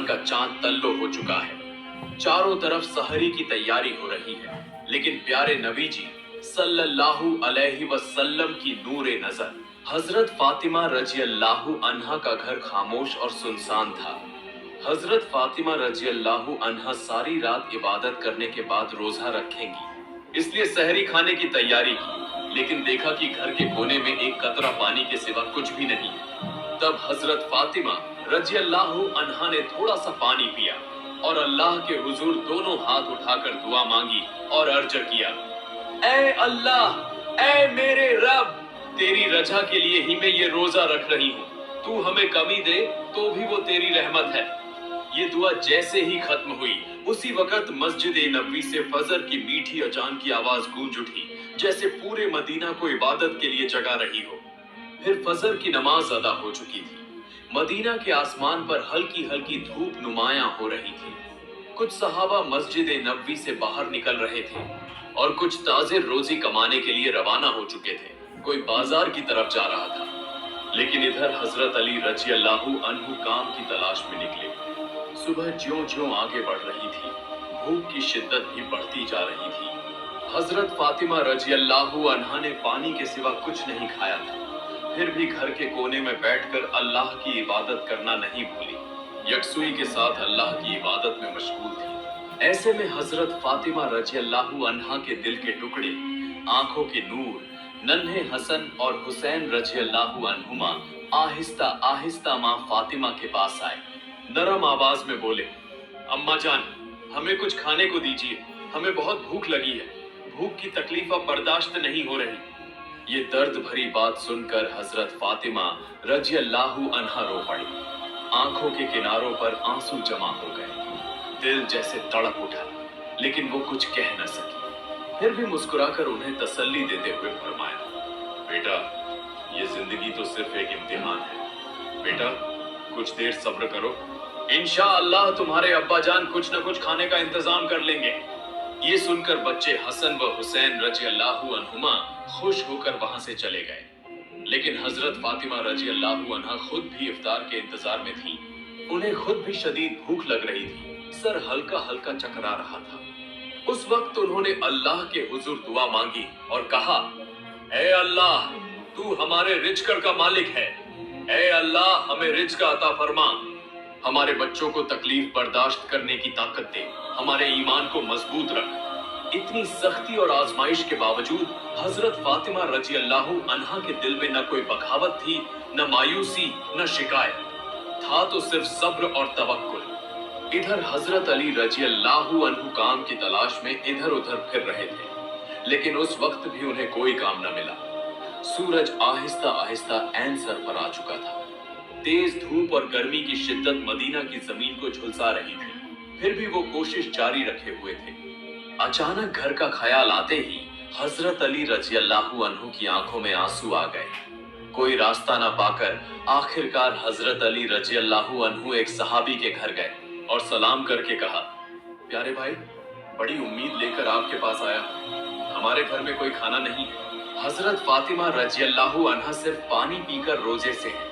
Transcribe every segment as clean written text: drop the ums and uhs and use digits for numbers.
का चांद तल्लो हो चुका है। चारों तरफ सहरी की तैयारी हो रही है, लेकिन प्यारे नबी जी सल्लल्लाहु अलैहि वसल्लम की नूरे नजर हजरत फातिमा रजी अल्लाहु अन्हा का घर खामोश और सुनसान था। हजरत फातिमा रजी अल्लाहु अन्हा सारी रात इबादत करने के बाद रोजा रखेंगी, इसलिए सहरी खाने की तैयारी की, लेकिन देखा कि घर के कोने में एक कतरा पानी के सिवा कुछ भी नहीं है। तब हजरत फातिमा रजी अल्लाहु अन्हा ने थोड़ा सा पानी पिया और अल्लाह के हुजूर दोनों हाथ उठाकर दुआ मांगी और अर्ज किया, ऐ अल्लाह, ऐ मेरे रब, तेरी रजा के लिए ही मैं ये रोजा रख रही हूँ। तू हमें कमी दे तो भी वो तेरी रहमत है। ये दुआ जैसे ही खत्म हुई, उसी वक्त मस्जिद नबवी से फजर की मीठी अजान की आवाज गूंज उठी, जैसे पूरे मदीना को इबादत के लिए जगा रही हो। फिर फजर की नमाज अदा हो चुकी थी। मदीना के आसमान पर हल्की हल्की धूप नुमायां हो रही थी। कुछ सहाबा मस्जिद नबवी से बाहर निकल रहे थे और कुछ ताजे रोजी कमाने के लिए रवाना हो चुके थे। कोई बाजार की तरफ जा रहा था, लेकिन इधर हजरत अली रजी अल्लाहु अन्हु काम की तलाश में निकले। सुबह ज्यों-ज्यों आगे बढ़ रही थी, भूख की शिद्दत भी बढ़ती जा रही थी। हजरत फातिमा रजी अल्लाहु अन्हा ने पानी के सिवा कुछ नहीं खाया था, फिर भी घर के कोने में बैठकर अल्लाह की इबादत करना नहीं भूली। यकसुई के साथ अल्लाह की इबादत में मशगूल थी। ऐसे में हजरत फातिमा रजी अल्लाहु अन्हा के दिल के टुकड़े, आंखों के नूर, नन्हे हसन और हुसैन रजी अल्लाहु अन्हुमा आहिस्ता आहिस्ता माँ फातिमा के पास आए। नरम आवाज में बोले, अम्मा जान, हमें कुछ खाने को दीजिए, हमें बहुत भूख लगी है। भूख की तकलीफ अब बर्दाश्त नहीं हो रही। ये दर्द भरी बात सुनकर हजरत फातिमा रजी अल्लाहु अन्हा रो पड़ी। आंखों के किनारों पर आंसू जमा हो गए। दिल जैसे तड़प उठा, लेकिन वो कुछ कह न सकी। फिर भी मुस्कुराकर उन्हें तसल्ली देते हुए फरमाया, बेटा, ये जिंदगी तो सिर्फ एक इम्तिहान है। बेटा, कुछ देर सब्र करो, इंशाअल्लाह तुम्हारे अब्बा जान कुछ न कुछ खाने का इंतजाम कर लेंगे। ये सुनकर बच्चे हसन व हुसैन रजी अल्लाहु अन्हुमा खुश होकर वहां से चले गए। लेकिन हजरत फातिमा रजी अल्लाहु अन्हा खुद भी इफ्तार के इंतजार में थी। उन्हें खुद भी शदीद भूख लग रही थी, सर हल्का हल्का चकरा रहा था। उस वक्त उन्होंने अल्लाह के हुजूर दुआ मांगी और कहा, ऐ अल्लाह, तू हमारे रिज्क का मालिक है। ऐ अल्लाह, हमें रिज्क अता फरमा। हमारे बच्चों को तकलीफ बर्दाश्त करने की ताकत दे, हमारे ईमान को मजबूत रख। इतनी सख्ती और आजमाइश के बावजूद हजरत फातिमा रजी अल्लाहु अन्हा के दिल में न कोई बगावत थी, न मायूसी, न शिकायत। था तो सिर्फ सब्र और तवक्कुल। इधर हजरत अली रजी अल्लाहु अन्हु काम की तलाश में इधर उधर फिर रहे थे, लेकिन उस वक्त भी उन्हें कोई काम न मिला। सूरज आहिस्ता आहिस्ता ऐन सर पर आ चुका था। तेज धूप और गर्मी की शिद्दत मदीना की जमीन को झुलसा रही थी, फिर भी वो कोशिश जारी रखे हुए थे। अचानक घर का ख्याल आते ही हजरत अली रजी अल्लाहु अन्हु की आंखों में आंसू आ गए। कोई रास्ता न पाकर आखिरकार हजरत अली रजी अल्लाहु अन्हु एक सहाबी के घर गए और सलाम करके कहा, प्यारे भाई, बड़ी उम्मीद लेकर आपके पास आया, हमारे घर में कोई खाना नहीं है। हजरत फातिमा रजी अल्लाहु अन्हा सिर्फ पानी पीकर रोजे से हैं।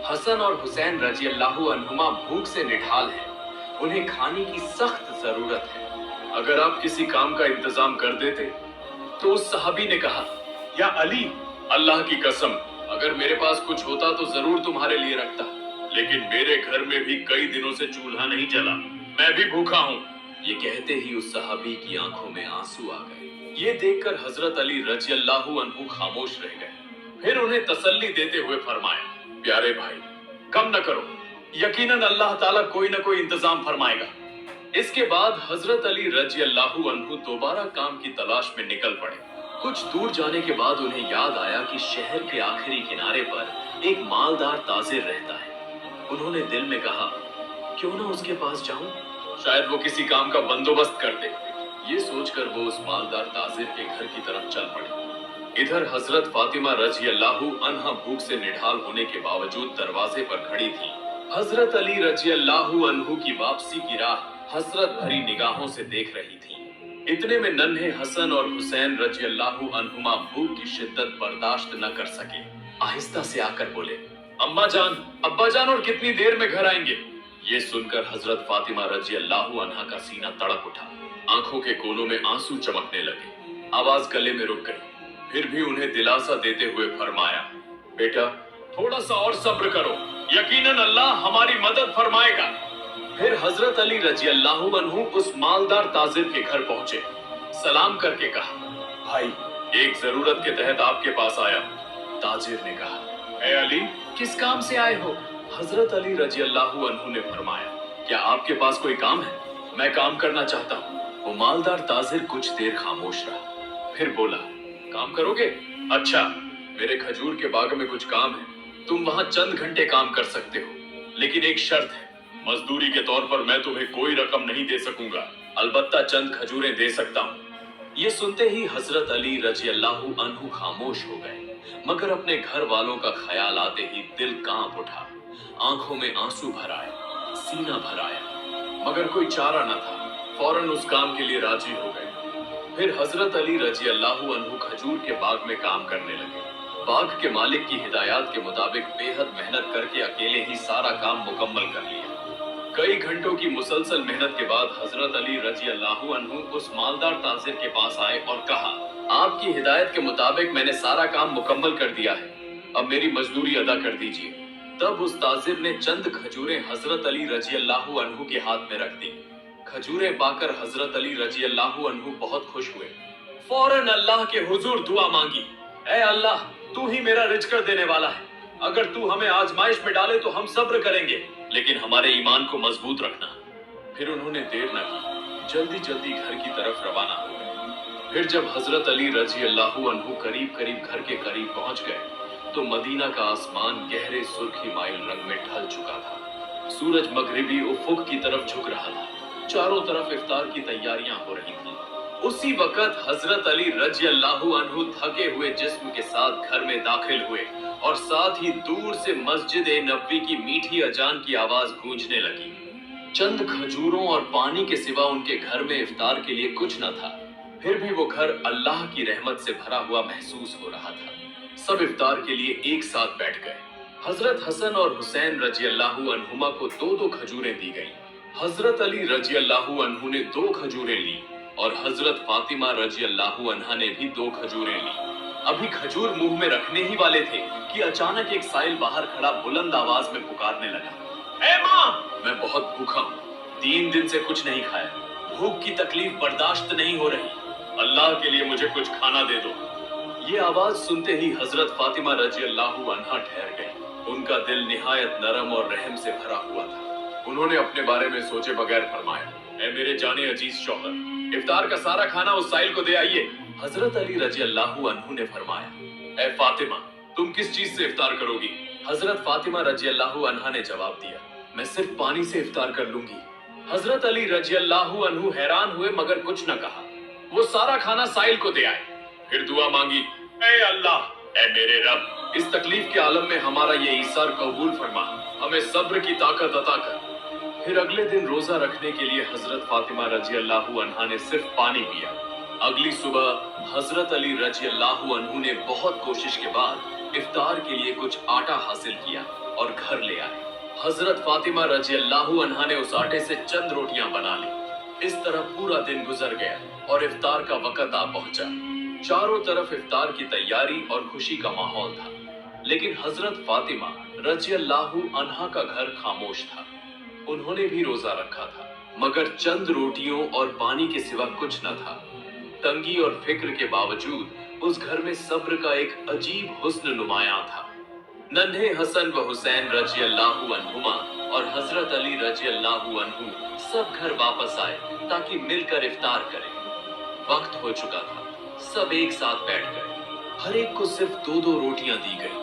हसन और हुसैन रजी अल्लाहु अन्हुमा भूख से निढाल हैं। उन्हें खाने की सख्त जरूरत है। अगर आप किसी काम का इंतजाम कर देते। तो उस सहाबी ने कहा, या अली, अल्लाह की कसम, अगर मेरे पास कुछ होता तो जरूर तुम्हारे लिए रखता, लेकिन मेरे घर में भी कई दिनों से चूल्हा नहीं जला, मैं भी भूखा हूँ। ये कहते ही उस सहाबी की आंखों में आंसू आ गए। ये देखकर हजरत अली रजी अल्लाहु अन्हु खामोश रह गए। फिर उन्हें तसल्ली देते हुए फरमाया, प्यारे भाई, कम न करो, यकीनन अल्लाह ताला कोई न कोई इंतजाम फरमाएगा। इसके बाद हजरत अली रजी अल्लाहु अन्हु दोबारा काम की तलाश में निकल पड़े। कुछ दूर जाने के बाद उन्हें याद आया कि शहर के आखिरी किनारे पर एक मालदार ताजिर रहता है। उन्होंने दिल में कहा, क्यों ना उसके पास जाऊं, शायद वो किसी काम का बंदोबस्त कर दे। ये सोचकर वो उस मालदार ताजिर के घर की तरफ चल पड़े। इधर हजरत फातिमा रजी अल्लाहु अन्हा भूख से निढाल होने के बावजूद दरवाजे पर खड़ी थी। हजरत अली रजी अल्लाहु अन्हु की वापसी की राह हसरत भरी निगाहों से देख रही थी। इतने में नन्हे हसन और हुसैन रजी अल्लाहु अन्हुमा भूख की शिद्दत बर्दाश्त न कर सके। आहिस्ता से आकर बोले, अम्मा जान, अब्बा जान, और कितनी देर में घर आएंगे? ये सुनकर हजरत फातिमा रजी अल्लाह अन्हा का सीना तड़प उठा, आंखों के कोनों में आंसू चमकने लगे, आवाज गले में रुक गई। फिर भी उन्हें दिलासा देते हुए फरमाया, बेटा थोड़ा सा और सब्र करो, यकीनन अल्लाह हमारी मदद फरमाएगा। फिर हजरत अली रजी अल्लाह अन्हु उस मालदार ताजिर के घर पहुंचे, सलाम करके कहा, भाई एक जरूरत के तहत आपके पास आया। ताजिर ने कहा, ए अली किस काम से आए हो? हजरत अली रजी अल्लाह अन्हु ने फरमाया, क्या आपके पास कोई काम है? मैं काम करना चाहता हूँ। वो मालदार ताजिर कुछ देर खामोश रहा, फिर बोला, काम करोगे? अच्छा, मेरे खजूर के बाग में कुछ काम है, तुम वहां चंद घंटे काम कर सकते हो, लेकिन एक शर्त है, मजदूरी के तौर पर मैं तुम्हें कोई रकम नहीं दे सकूंगा, अलबत्ता चंद खजूरें दे सकता हूँ। ये सुनते ही हजरत अली रजी अल्लाह अन्हु खामोश हो गए, मगर अपने घर वालों का ख्याल आते ही दिल कांप उठा, आंखों में आंसू भर आए, सीना भर आया, मगर कोई चारा न था, फौरन उस काम के लिए राजी हो गए। फिर हजरत अली रजी अल्लाह अन्हु खजूर के बाग में काम करने लगे। बाग के मालिक की हिदायत के मुताबिक बेहद मेहनत करके अकेले ही सारा काम मुकम्मल कर लिया। कई घंटों की मुसलसल मेहनत के बाद हजरत अली रजी अल्लाह अन्हु उस मालदार ताजिर के पास आए और कहा, आपकी हिदायत के मुताबिक मैंने सारा काम मुकम्मल कर दिया है, अब मेरी मजदूरी अदा कर दीजिए। तब उस ताजिर ने चंद खजूरें हजरत अली रजी अल्लाह अन्हु के हाथ में रख दी। खजूरें पाकर हजरत अली रजी अल्लाह अन्हु बहुत खुश हुए, फौरन अल्लाह के हुजूर दुआ मांगी, ऐ अल्लाह तू ही मेरा रिज़्क देने वाला है, अगर तू हमें आजमाइश में डाले तो हम सब्र करेंगे, लेकिन हमारे ईमान को मजबूत रखना। फिर उन्होंने देर न की, जल्दी जल्दी घर की तरफ रवाना हो गए। फिर जब हजरत अली रजी अल्लाह अन्हु करीब करीब घर के करीब पहुंच गए तो मदीना का आसमान गहरे सुर्खी माइल रंग में ढल चुका था। सूरज मगरिबी उफुक की तरफ झुक रहा था, चारों तरफ इफ्तार की तैयारियां हो रही थी। उसी वक्त हजरत अली रजी अल्लाह अन्हु थके हुए जिस्म के साथ घर में दाखिल हुए और साथ ही दूर से मस्जिद नबवी की मीठी अजान की आवाज गूंजने लगी। चंद खजूरों और पानी के सिवा उनके घर में इफ्तार के लिए कुछ न था, फिर भी वो घर अल्लाह की रहमत से भरा हुआ महसूस हो रहा था। सब इफ्तार के लिए एक साथ बैठ गए। हजरत हसन और हुसैन रजी अल्लाह अन्हुमा को दो दो खजूरें दी गई। हजरत अली रजी अल्लाह अन्हु ने 2 खजूरें ली और हजरत फातिमा रजी अल्लाह अन्हा ने भी 2 खजूरें ली। अभी खजूर मुंह में रखने ही वाले थे कि अचानक एक साइल बाहर खड़ा बुलंद आवाज में पुकारने लगा, ए माँ, मैं बहुत भूखा हूँ, 3 दिन से कुछ नहीं खाया, भूख की तकलीफ बर्दाश्त नहीं हो रही, अल्लाह के लिए मुझे कुछ खाना दे दो। ये आवाज सुनते ही हजरत फातिमा रजी अल्लाह अन्हा ठहर गई। उनका दिल निहायत नरम और रहम से भरा हुआ था। उन्होंने अपने बारे में सोचे बगैर फरमाया, ए मेरे जाने अजीज शौहर, इफ्तार का सारा खाना उस साइल को दे आइए। हजरत अली रजी अल्लाह अन्हु ने फरमाया, ए फातिमा, तुम किस चीज से इफ्तार करोगी? हजरत फातिमा रजी अल्लाह अन्हा ने जवाब दिया, मैं सिर्फ पानी से इफ्तार कर लूंगी। हजरत अली रजी अल्लाह अन्हु हैरान हुए मगर कुछ न कहा। वो सारा खाना साइल को दे आए, फिर दुआ मांगी, ए अल्लाह, ए मेरे रब, इस तकलीफ के आलम में हमारा ये ईसार कबूल फरमा, हमें सब्र की ताकत अता कर। फिर अगले दिन रोजा रखने के लिए हजरत फातिमा रजी अल्लाह अन्हा ने सिर्फ पानी पिया। अगली सुबह हजरत अली रजी अल्लाह अन्हु ने बहुत कोशिश के बाद इफ्तार के लिए कुछ आटा हासिल किया और घर ले आए। हजरत फातिमा रजी अल्लाह अन्हा ने उस आटे से चंद रोटियां बना ली। इस तरह पूरा दिन गुजर गया और इफ्तार का वक्त आ पहुंचा। चारों तरफ इफ्तार की तैयारी और खुशी का माहौल था, लेकिन हजरत फातिमा रजी अल्लाह अन्हा का घर खामोश था। उन्होंने भी रोजा रखा था, मगर चंद रोटियों और पानी के सिवा कुछ न था। तंगी और फिक्र के बावजूद उस घर में सब्र का एक अजीब हुस्न नुमायां था। नन्हे हसन व हुसैन रजी अल्लाह अन्हुमा और हजरत अली रजी अल्लाह अन्हु सब घर वापस आए ताकि मिलकर इफ्तार करें। वक्त हो चुका था, सब एक साथ बैठ गए। हर एक को सिर्फ 2-2 रोटियां दी गई।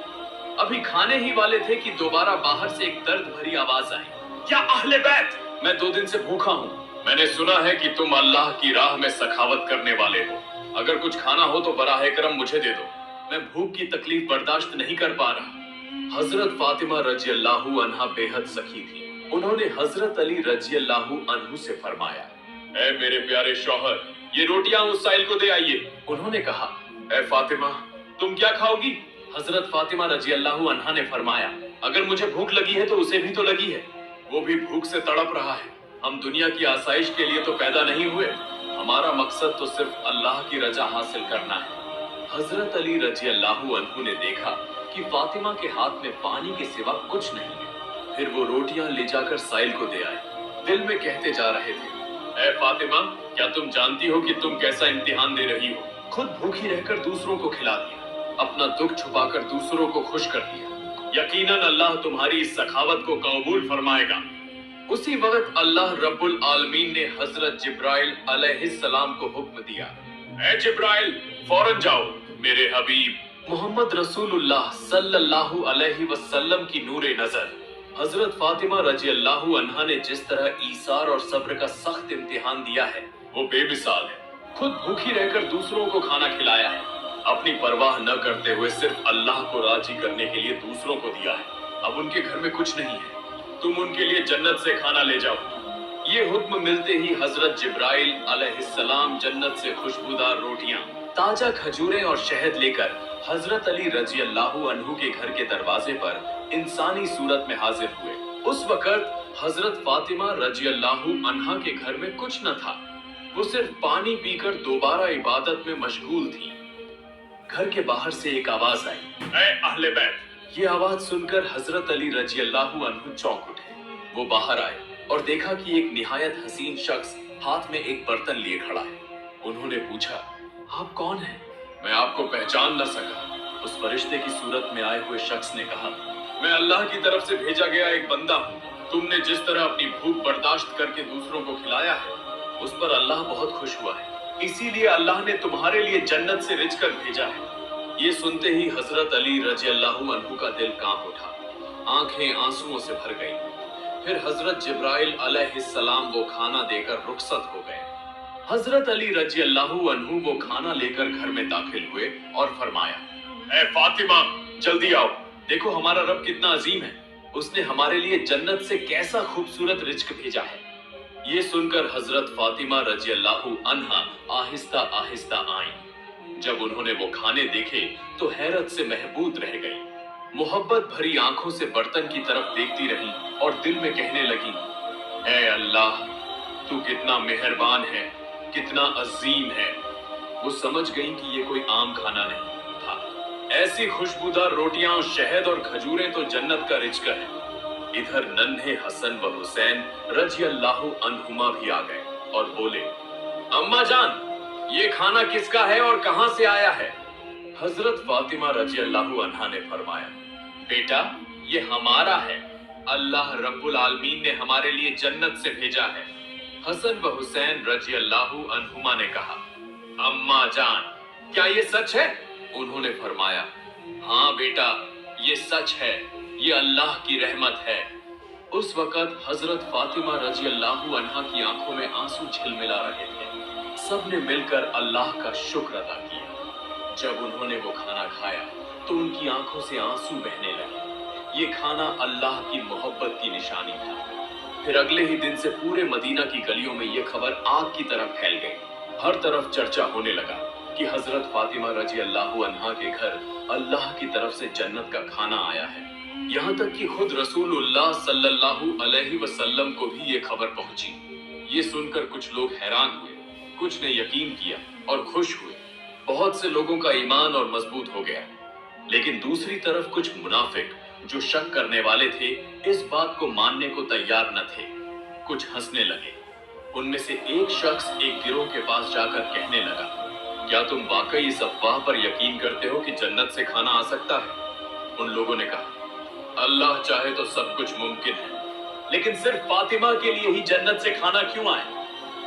अभी खाने ही वाले थे कि दोबारा बाहर से एक दर्द भरी आवाज आई, या अहले बैत, मैं 2 दिन से भूखा हूँ। मैंने सुना है कि तुम अल्लाह की राह में सखावत करने वाले हो, अगर कुछ खाना हो तो बराह करम मुझे दे दो, मैं भूख की तकलीफ बर्दाश्त नहीं कर पा रहा। हजरत फातिमा रजी अल्लाह अन्हा बेहद सखी थी। उन्होंने हजरत अली रजी अल्लाह अन्हु से फरमाया, ऐ मेरे प्यारे शौहर, ये रोटियां उस साइल को दे आइए। उन्होंने कहा, ऐ फातिमा, तुम क्या खाओगी? हजरत फातिमा रजी अल्लाह अन्हा ने फरमाया, अगर मुझे भूख लगी है तो उसे भी तो लगी है। वो भी भूख से तड़प रहा है। हम दुनिया की आसाइश के लिए तो पैदा नहीं हुए, हमारा मकसद तो सिर्फ अल्लाह की रजा हासिल करना है। हजरत अली रजी अल्लाहु अन्हु ने देखा कि फातिमा के हाथ में पानी के सिवा कुछ नहीं है। फिर वो रोटियां ले जाकर साइल को दे आए। दिल में कहते जा रहे थे, ऐ फातिमा, क्या तुम जानती हो कि तुम कैसा इम्तिहान दे रही हो? खुद भूखी रहकर दूसरों को खिला दिया, अपना दुख छुपाकर दूसरों को खुश कर दिया। यकीनन अल्लाह तुम्हारी इस सखावत को कबूल फरमाएगा। उसी वक्त अल्लाह रब्बुल आलमीन ने हजरत जिब्राइल अलैहिस्सलाम को हुक्म दिया, ऐ जिब्राइल, फौरन जाओ। मेरे हबीब मोहम्मद रसूलुल्लाह सल्लल्लाहु अलैहि वसल्लम की नूरे नजर हजरत फातिमा रजी अल्लाहु अन्हा ने जिस तरह ईसार और सब्र का सख्त इम्तिहान दिया है, वो बेमिसाल है। खुद भूखी रहकर दूसरों को खाना खिलाया है, अपनी परवाह न करते हुए सिर्फ अल्लाह को राजी करने के लिए दूसरों को दिया है। अब उनके घर में कुछ नहीं है, तुम उनके लिए जन्नत से खाना ले जाओ। ये हुक्म मिलते ही हजरत जिब्राइल अलैहिस्सलाम जन्नत से खुशबूदार रोटियां, ताजा खजूरें और शहद लेकर हजरत अली रजी अल्लाहु अन्हु के घर के दरवाजे पर इंसानी सूरत में हाजिर हुए। उस वक्त हजरत फातिमा रजी अल्लाहु अन्हा के घर में कुछ न था, वो सिर्फ पानी पीकर दोबारा इबादत में मशगूल थी। घर के बाहर से एक आवाज आई, ऐ अहले बैत। ये आवाज सुनकर हजरत अली रजी अल्लाहु अन्हु चौंक उठे। वो बाहर आए और देखा कि एक निहायत हसीन शख्स हाथ में एक बर्तन लिए खड़ा है। उन्होंने पूछा, आप कौन हैं? मैं आपको पहचान न सका। उस फरिश्ते की सूरत में आए हुए शख्स ने कहा, मैं अल्लाह की तरफ से भेजा गया एक बंदा हूँ। तुमने जिस तरह अपनी भूख बर्दाश्त करके दूसरों को खिलाया है, उस पर अल्लाह बहुत खुश हुआ है, इसीलिए अल्लाह ने तुम्हारे लिए जन्नत से रिझ कर भेजा है। ये सुनते ही हजरत अली रजी अल्लाहु अन्हु का दिल कांप उठा, आंखें आंसुओं से भर गईं। फिर हजरत जिब्राइल अलैहिस्सलाम वो खाना देकर रुखसत हो गए। हजरत अली रजी अल्लाहु अन्हु वो खाना लेकर घर में दाखिल हुए और फरमाया, ऐ फातिमा, जल्दी आओ, देखो हमारा रब कितना अजीम है, उसने हमारे लिए जन्नत से कैसा खूबसूरत रिज्क भेजा है। ये सुनकर हजरत फातिमा रजी अल्लाहु अन्हा आहिस्ता आहिस्ता आईं। जब उन्होंने वो खाने देखे तो हैरत से महबूद रह गई। मोहब्बत भरी आंखों से बर्तन की तरफ देखती रही और दिल में कहने लगी, ऐ अल्लाह, तू कितना मेहरबान है, कितना अजीम है। वो समझ गई कि ये कोई आम खाना नहीं था। ऐसी खुशबूदार रोटियां और शहद और खजूरें तो जन्नत का रिज्क है। इधर नन्हे हसन व हुसैन रजी अल्लाहु अन्हुमा भी आ गए और बोले, अम्मा जान, ये खाना किसका है और कहां से आया है? हजरत फातिमा रजी अल्लाहु अन्हा ने फरमाया, बेटा, ये हमारा है, अल्लाह रब्बुल आलमीन ने हमारे लिए जन्नत से भेजा है। हसन व हुसैन रजी अल्लाहु अन्हुमा ने कहा, अम्मा जान, क्या ये सच है? उन्होंने फरमाया, हाँ बेटा, ये सच है, ये अल्लाह की रहमत है। उस वक्त हजरत फातिमा रजी अल्लाहु अन्हा की आंखों में आंसू झिलमिला रहे थे। सबने मिलकर अल्लाह का शुक्र अदा किया। जब उन्होंने वो खाना खाया तो उनकी आंखों से आंसू बहने लगे। ये खाना अल्लाह की मोहब्बत की निशानी था। फिर अगले ही दिन से पूरे मदीना की गलियों में ये खबर आग की तरह फैल गई। हर तरफ चर्चा होने लगा कि हजरत फातिमा रजी अल्लाहु अन्हा के घर अल्लाह की तरफ से जन्नत का खाना आया है। यहाँ तक कि खुद रसूलुल्लाह सल्लल्लाहु अलैहि वसल्लम को भी ये खबर पहुंची। ये सुनकर कुछ लोग हैरान हुए, कुछ ने यकीन किया और खुश हुए। बहुत से लोगों का ईमान और मजबूत हो गया। लेकिन दूसरी तरफ कुछ मुनाफिक जो शक करने वाले थे, इस बात को मानने को तैयार न थे। कुछ हंसने लगे। उनमें से एक शख्स एक गिरोह के पास जाकर कहने लगा, क्या तुम वाकई इस अफवाह पर यकीन करते हो कि जन्नत से खाना आ सकता है? उन लोगों ने कहा, अल्लाह चाहे तो सब कुछ मुमकिन है, लेकिन सिर्फ फातिमा के लिए ही जन्नत से खाना क्यों आए?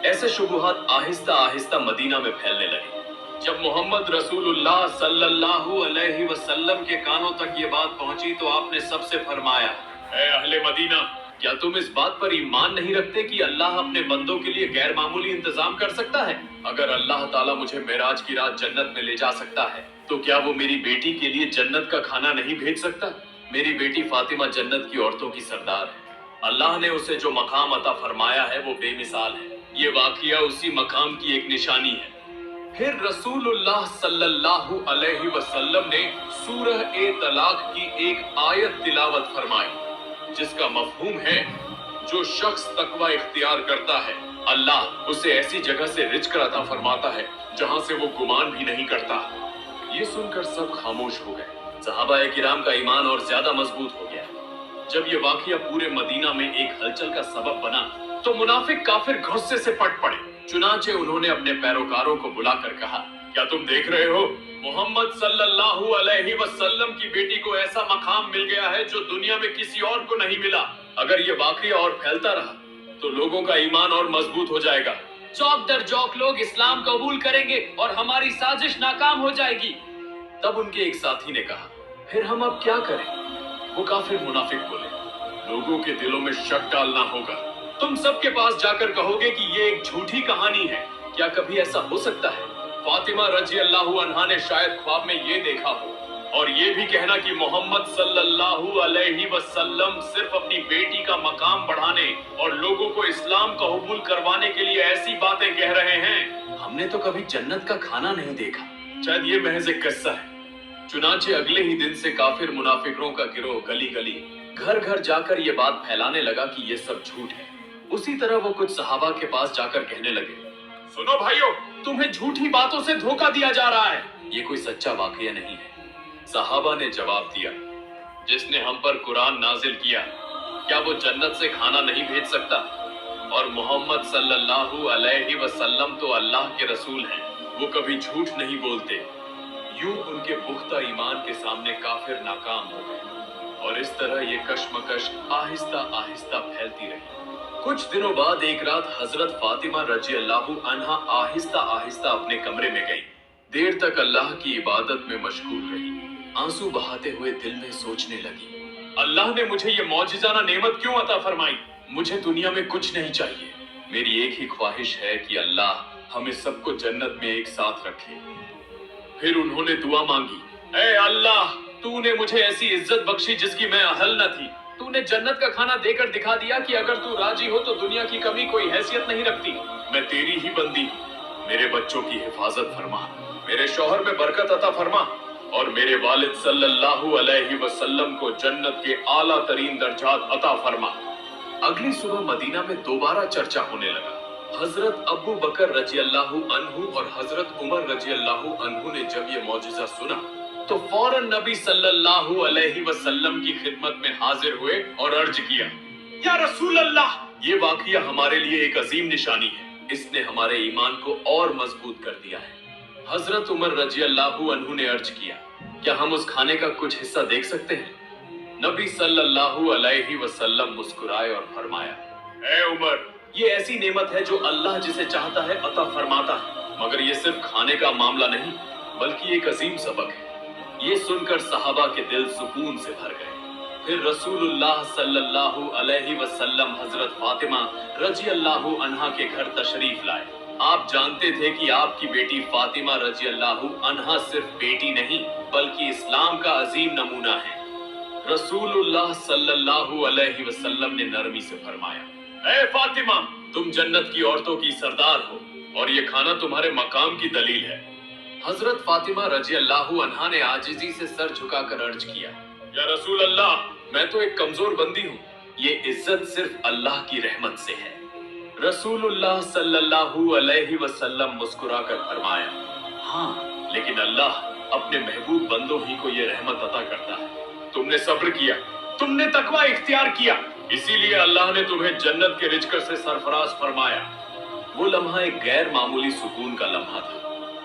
ऐसे शुबुहात आहिस्ता आहिस्ता मदीना में फैलने लगे। जब मोहम्मद रसूलुल्लाह सल्लल्लाहु अलैहि वसल्लम के कानों तक ये बात पहुंची तो आपने सबसे फरमाया, ऐ अहले मदीना, क्या तुम इस बात पर ईमान नहीं रखते कि अल्लाह अपने बंदों के लिए गैर मामूली इंतजाम कर सकता है? अगर अल्लाह ताला मुझे मेराज की रात जन्नत में ले जा सकता है, तो क्या वो मेरी बेटी के लिए जन्नत का खाना नहीं भेज सकता? मेरी बेटी फातिमा जन्नत की औरतों की सरदार है। अल्लाह ने उसे जो मकाम अता फरमाया है वो बेमिसाल है। ये वाकया उसी मकाम की एक निशानी है। फिर रसूलुल्लाह सल्लल्लाहु अलैहि वसल्लम ने सूरह ए तलाक की एक आयत तिलावत फरमाई, जिसका मफहूम है, जो शख्स तकवा इख्तियार करता है, अल्लाह उसे ऐसी जगह से रिज़्क़ अता फरमाता है जहां से वो गुमान भी नहीं करता। ये सुनकर सब खामोश हो गए। सहाबाए किराम का ईमान और ज्यादा मजबूत हो गया। जब ये वाकया पूरे मदीना में एक हलचल का सबब बना तो मुनाफिक काफिर गुस्से से पट पड़े। चुनाचे उन्होंने अपने पैरोकारों को बुलाकर कहा, क्या तुम देख रहे हो, मोहम्मद सल्लल्लाहु अलैहि वसल्लम की बेटी को ऐसा मकाम मिल गया है जो दुनिया में किसी और को नहीं मिला। अगर ये वाकया और फैलता रहा तो लोगों का ईमान और मजबूत हो जाएगा। चौक दर चौक लोग इस्लाम कबूल करेंगे और हमारी साजिश नाकाम हो जाएगी। तब उनके एक साथी ने कहा, फिर हम अब क्या करें? वो काफिर मुनाफिक बोले, लोगों के दिलों में शक डालना होगा। तुम सबके पास जाकर कहोगे कि ये एक झूठी कहानी है। क्या कभी ऐसा हो सकता है? फातिमा रजी अल्लाहु अन्हा ने शायद ख्वाब में ये देखा हो। और ये भी कहना कि मोहम्मद सल्लल्लाहु अलैहि वसल्लम सिर्फ अपनी बेटी का मकाम बढ़ाने और लोगों को इस्लाम कबूल करवाने के लिए ऐसी बातें कह रहे हैं। हमने तो कभी जन्नत का खाना नहीं देखा। शायद ये महज एक किस्सा है। चुनाचे अगले ही दिन से काफिर मुनाफिकों का गिरोह गली गली घर घर जाकर ये बात फैलाने लगा कि ये सब झूठ है। उसी तरह वो कुछ सहाबा के पास जाकर कहने लगे, सुनो भाइयों, तुम्हें झूठी बातों से धोखा दिया जा रहा है। ये कोई सच्चा वाकया नहीं है। सहाबा ने जवाब दिया, जिसने हम पर कुरान नाजिल किया, क्या वो जन्नत से खाना नहीं भेज सकता? और मोहम्मद सल्लल्लाहु अलैहि वसल्लम तो अल्लाह के रसूल हैं, वो कभी झूठ नहीं बोलते। यूं उनके पुख्ता ईमान के सामने काफिर नाकाम हो गए और इस तरह ये कशमकश आहिस्ता आहिस्ता फैलती रही। कुछ दिनों बाद एक रात हजरत फातिमा रजी अल्लाहु अन्हा आहिस्ता आहिस्ता अपने कमरे में गई। देर तक अल्लाह की इबादत में मशगूल रही। आंसू बहाते हुए दिल में सोचने लगी, अल्लाह ने मुझे ये मौजिज़ाना नेमत क्यों अता फरमाई? मुझे दुनिया में कुछ नहीं चाहिए। मेरी एक ही ख्वाहिश है कि अल्लाह हमें सबको जन्नत में एक साथ रखे। फिर उन्होंने दुआ मांगी, ऐ अल्लाह, तूने मुझे ऐसी इज्जत बख्शी जिसकी मैं अहल न थी। तूने जन्नत का खाना देकर दिखा दिया कि अगर तू राजी हो तो दुनिया की कमी कोई हैसियत नहीं रखती। मैं तेरी ही बंदी हूँ। मेरे बच्चों की हिफाजत फरमा, मेरे शौहर में बरकत अता फरमा और मेरे वालिद सल्लल्लाहु अलैहि वसल्लम को जन्नत के आला तरीन दर्जात अता फरमा। अगली सुबह मदीना में दोबारा चर्चा होने लगा। हजरत अबू बकर रजी अल्लाहु अन्हु और हजरत उमर रजी अल्लाहु अन्हु ने जब ये मौजिज़ा सुना तो फौरन नबी सल्लल्लाहु अलैहि वसल्लम की खिदमत में हाजिर हुए और अर्ज किया, या रसूल अल्लाह, ये वाकया हमारे लिए एक अजीम निशानी है। इसने हमारे ईमान को और मजबूत कर दिया है। हजरत उमर रजी अल्लाहु अन्हु ने अर्ज किया, क्या हम उस खाने का कुछ हिस्सा देख सकते हैं? नबी सल्लल्लाहु अलैहि वसल्लम मुस्कुराए और फरमाया, ऐ उमर, ये ऐसी नेमत है जो अल्लाह जिसे चाहता है अता फरमाता है, मगर ये सिर्फ खाने का मामला नहीं बल्कि एक अजीम सबक है। ये सुनकर सहाबा के दिल सुकून से भर गए। फिर रसूलुल्लाह सल्लल्लाहु अलैहि वसल्लम हजरत फातिमा रजी अल्लाहु अन्हा के घर तशरीफ लाए। आप जानते थे कि आपकी बेटी फातिमा रजी अल्लाहु अन्हा सिर्फ बेटी नहीं बल्कि इस्लाम का अजीम नमूना है। रसूलुल्लाह सल्लल्लाहु अलैहि वसल्लम ने नरमी से फरमाया, ऐ फातिमा, तुम जन्नत की औरतों की सरदार हो और ये खाना तुम्हारे मकाम की दलील है। हजरत फातिमा रजी अल्लाहु अन्हा ने आजिजी से सर झुकाकर अर्ज किया, या रसूल अल्लाह, मैं तो एक कमजोर बंदी हूँ। ये इज्जत सिर्फ अल्लाह की रहमत से है। रसूलुल्लाह सल्लल्लाहु अलैहि वसल्लम मुस्कुराकर फरमाया, हाँ, लेकिन अल्लाह अपने महबूब बंदों ही को ये रहमत अता करता है। तुमने सब्र किया, तुमने तकवा इख्तियार किया, इसीलिए अल्लाह ने तुम्हें जन्नत के रिज़्क़ से सरफराज फरमाया। वो लम्हा एक गैर मामूली सुकून का लम्हा था।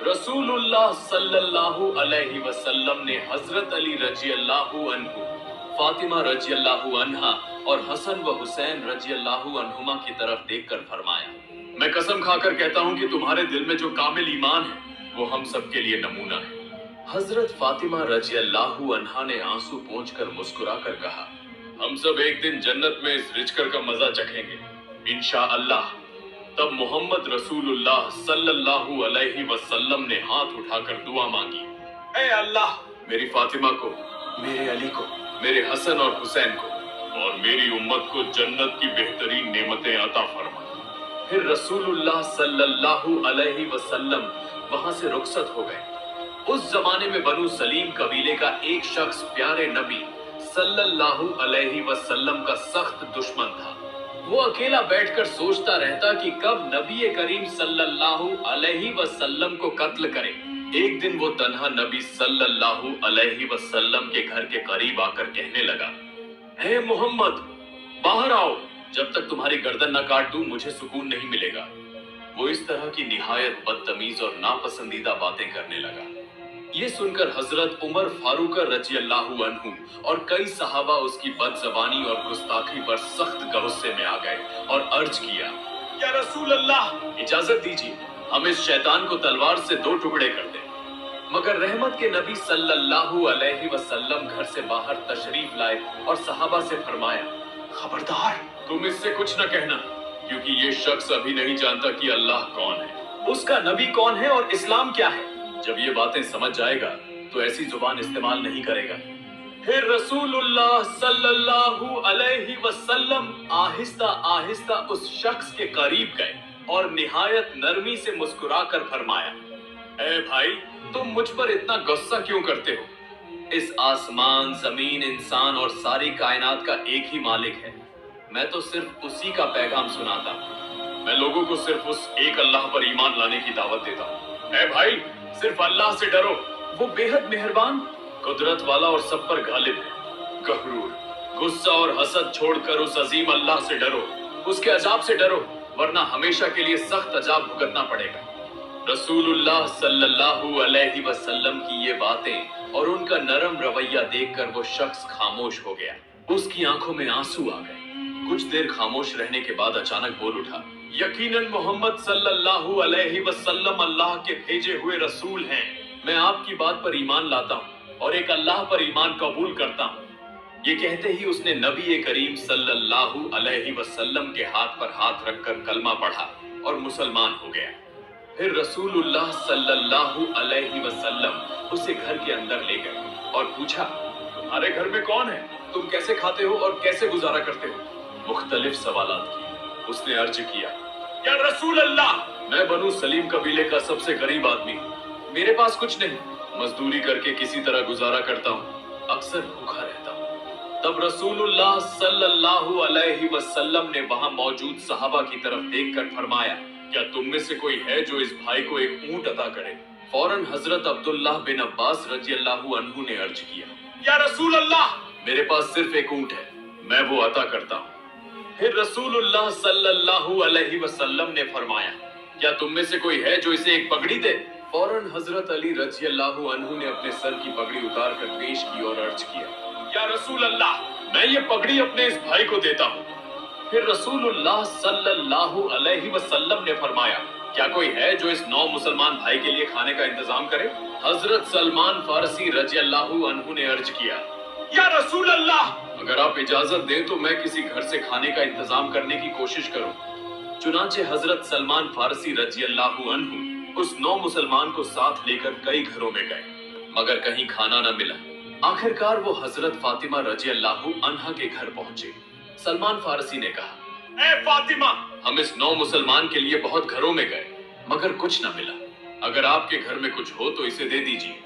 रसूलुल्लाह सल्लल्लाहु अलैहि वसल्लम ने हजरत अली रजी अल्लाहु अन्हु, फातिमा रजी अल्लाहु अन्हा और हसन व हुसैन रजी अल्लाहु अन्हुमा की तरफ देखकर फरमाया, मैं कसम खाकर कहता हूँ कि तुम्हारे दिल में जो कामिल ईमान है वो हम सब के लिए नमूना है। हजरत फातिमा रजी अल्लाहु अन्हा ने आंसू पोंछकर मुस्कुराकर कहा, हम सब एक दिन जन्नत में इस रिज़्क़ का मजा चखेंगे इंशाअल्लाह। तब मोहम्मद रसूलुल्लाह सल्लल्लाहु अलैहि वसल्लम ने हाथ उठाकर दुआ मांगी, ऐ अल्लाह, मेरी फातिमा को, मेरे अली को, मेरे हसन और हुसैन को और मेरी उम्मत को जन्नत की बेहतरीन नेमतें अता फरमा। फिर रसूलुल्लाह सल्लल्लाहु अलैहि वसल्लम वहां से रुखसत हो गए। उस जमाने में बनु सलीम कबीले का एक शख्स प्यारे नबी सल्लल्लाहु अलैहि वसल्लम का सख्त दुश्मन था। वो अकेला बैठकर सोचता रहता कि कब नबी करीम सल्लल्लाहु अलैहि वसल्लम को कत्ल करे। एक दिन वो तन्हा नबी सल्लल्लाहु अलैहि वसल्लम के घर के करीब आकर कहने लगा, हे मोहम्मद, बाहर आओ, जब तक तुम्हारी गर्दन न काट दूं मुझे सुकून नहीं मिलेगा। वो इस तरह की निहायत बदतमीज और नापसंदीदा बातें करने लगा। ये सुनकर हजरत उमर फारूक रज़ियल्लाहु अन्हु और कई सहाबा उसकी बदजबानी और गुस्ताखी पर सख्त गुस्से में आ गए और अर्ज किया, या रसूल अल्लाह, इजाजत दीजिए, हम इस शैतान को तलवार से 2 टुकड़े कर दें। मगर रहमत के नबी सल्लल्लाहु अलैहि वसल्लम घर से बाहर तशरीफ लाए और सहाबा से फरमाया, खबरदार, तुम इससे कुछ न कहना, क्योंकि ये शख्स अभी नहीं जानता कि अल्लाह कौन है, उसका नबी कौन है और इस्लाम क्या है। जब ये बातें समझ जाएगा तो ऐसी जुबान इस्तेमाल नहीं करेगा। फिर रसूलुल्लाह सल्लल्लाहु अलैहि वसल्लम आहिस्ता आहिस्ता उस शख्स के करीब गए और निहायत नरमी से मुस्कुराकर फरमाया, ए भाई, तुम मुझ पर इतना गुस्सा क्यों करते हो? इस आसमान, जमीन, इंसान और सारी कायनात का एक ही मालिक है। मैं तो सिर्फ उसी का पैगाम सुनाता हूँ। मैं लोगों को सिर्फ उस एक अल्लाह पर ईमान लाने की दावत देता हूँ। ए भाई, सिर्फ अल्लाह से डरो, वो बेहद मेहरबान, कुदरत वाला और सब पर गालिब है। गहरूर, गुस्सा और हसद छोड़कर उस अजीम अल्लाह से डरो, उसके अजाब से डरो, वरना हमेशा के लिए सख्त अजाब भुगतना पड़ेगा। रसूलुल्लाह सल्लल्लाहु अलैहि वसल्लम की ये बातें और उनका नरम रवैया देखकर वो शख्स खामोश हो गया। उसकी आंखों में आंसू आ गए। कुछ देर खामोश रहने के बाद अचानक बोल उठा, यकीनन मोहम्मद सल्लल्लाहु अलैहि वसल्लम अल्लाह के भेजे हुए रसूल हैं। मैं आपकी बात पर ईमान लाता हूँ और एक अल्लाह पर ईमान कबूल करता हूँ। ये कहते ही उसने नबी करीम सल्लल्लाहु अलैहि वसल्लम के हाथ पर हाथ रखकर कलमा पढ़ा और मुसलमान हो गया। फिर रसूलुल्लाह सल्लल्लाहु अलैहि वसल्लम उसे घर के अंदर ले गए और पूछा, तुम्हारे घर में कौन है? तुम कैसे खाते हो और कैसे गुजारा करते हो? मुख्तलिफ सवालात किए। उसने अर्ज किया, या रसूल अल्लाह, मैं बनु सलीम कबीले का सबसे गरीब आदमी हूँ। मेरे पास कुछ नहीं, मजदूरी करके किसी तरह गुजारा करता हूँ, अक्सर भूखा रहता हूँ। तब रसूलुल्लाह सल्लल्लाहु अलैहि वसल्लम ने वहां मौजूद सहाबा की तरफ देखकर फरमाया, क्या तुम में से कोई है जो इस भाई को एक ऊंट अता करे? फौरन हजरत अब्दुल्लाह बिन अब्बास रज़ियल्लाहु अन्हु ने अर्ज किया, या रसूल अल्लाह, मेरे पास सिर्फ एक ऊंट है, मैं वो अता करता हूँ। फिर रसूलुल्लाह सल्लल्लाहु अलैहि वसल्लम ने फरमाया, क्या तुम में से कोई है जो इसे एक पगड़ी दे? फौरन हजरत अली रज़ियल्लाहु अन्हु ने अपने सर की पगड़ी उतार कर पेश की और अर्ज किया, या रसूल अल्लाह, मैं ये पगड़ी अपने इस भाई को देता हूँ। फिर रसूलुल्लाह सल्लल्लाहु अलैहि वसल्लम ने फरमाया, क्या कोई है जो इस 9 मुसलमान भाई के लिए खाने का इंतजाम करे? हजरत सलमान फारसी रज़ियल्लाहु अन्हु ने अर्ज किया, या रसूल अल्लाह, अगर आप इजाजत दें तो मैं किसी घर से खाने का इंतजाम करने की कोशिश करूं। चुनांचे हजरत सलमान फारसी रज़ियल्लाहु अन्हु उस 9 मुसलमान को साथ लेकर कई घरों में गए, मगर कहीं खाना न मिला। आखिरकार वो हजरत फातिमा रज़ियल्लाहु अन्हा के घर पहुंचे। सलमान फारसी ने कहा, ए फातिमा, हम इस 9 मुसलमान के लिए बहुत घरों में गए, मगर कुछ न मिला। अगर आपके घर में कुछ हो तो इसे दे दीजिए।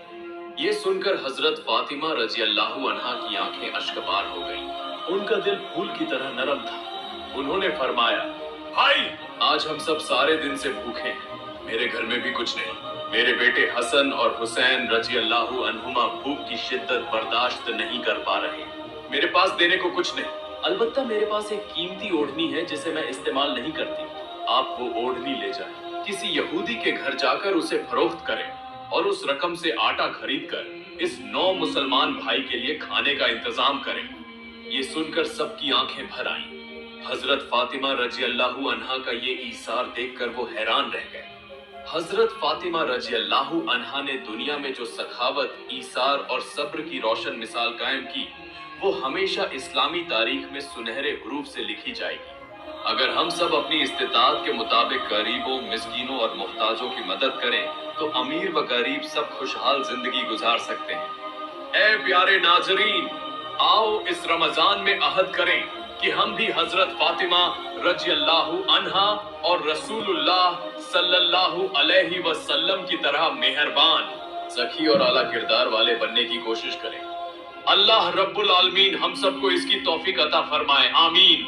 ये सुनकर हजरत फातिमा रज़ियल्लाहु अन्हा की आंखें अश्कबार हो गईं। उनका दिल फूल की तरह नरम था। उन्होंने फरमाया, भाई, आज हम सब सारे दिन से भूखे हैं, मेरे घर में भी कुछ नहीं। मेरे बेटे हसन और हुसैन रज़ियल्लाहु अन्हुमा भूख की शिद्दत बर्दाश्त नहीं कर पा रहे। मेरे पास देने को कुछ नहीं, अलबत्ता मेरे पास एक कीमती ओढ़नी है जिसे मैं इस्तेमाल नहीं करती। आप वो ओढ़नी ले जाएं, किसी यहूदी के घर जाकर उसे फरोख्त करें और उस रकम से आटा खरीद कर इस 9 मुसलमान भाई के लिए खाने का इंतजाम करें। ये सुनकर सबकी आंखें भर आईं। हजरत फातिमा रज़ियल्लाहु अन्हा का ये ईसार देखकर वो हैरान रह गए। हजरत फातिमा रज़ियल्लाहु अन्हा ने दुनिया में जो सखावत, ईसार और सब्र की रोशन मिसाल कायम की, वो हमेशा इस्लामी तारीख में सुनहरे हरूफ से लिखी जाएगी। अगर हम सब अपनी इस्तिताअत के मुताबिक गरीबों, मिस्कीनों और मुहताजों की मदद करें तो अमीर व गरीब सब खुशहाल जिंदगी गुजार सकते हैं। ए प्यारे नाजरीन, आओ इस रमजान में अहद करें कि हम भी हजरत फातिमा रज़ियल्लाहु अन्हा और रसूलुल्लाह सल्लल्लाहु अलैहि वसल्लम की तरह मेहरबान, सखी और आला किरदार वाले बनने की कोशिश करें। अल्लाह रब्बुल आलमीन हम सबको इसकी तौफीक अता फरमाए, आमीन।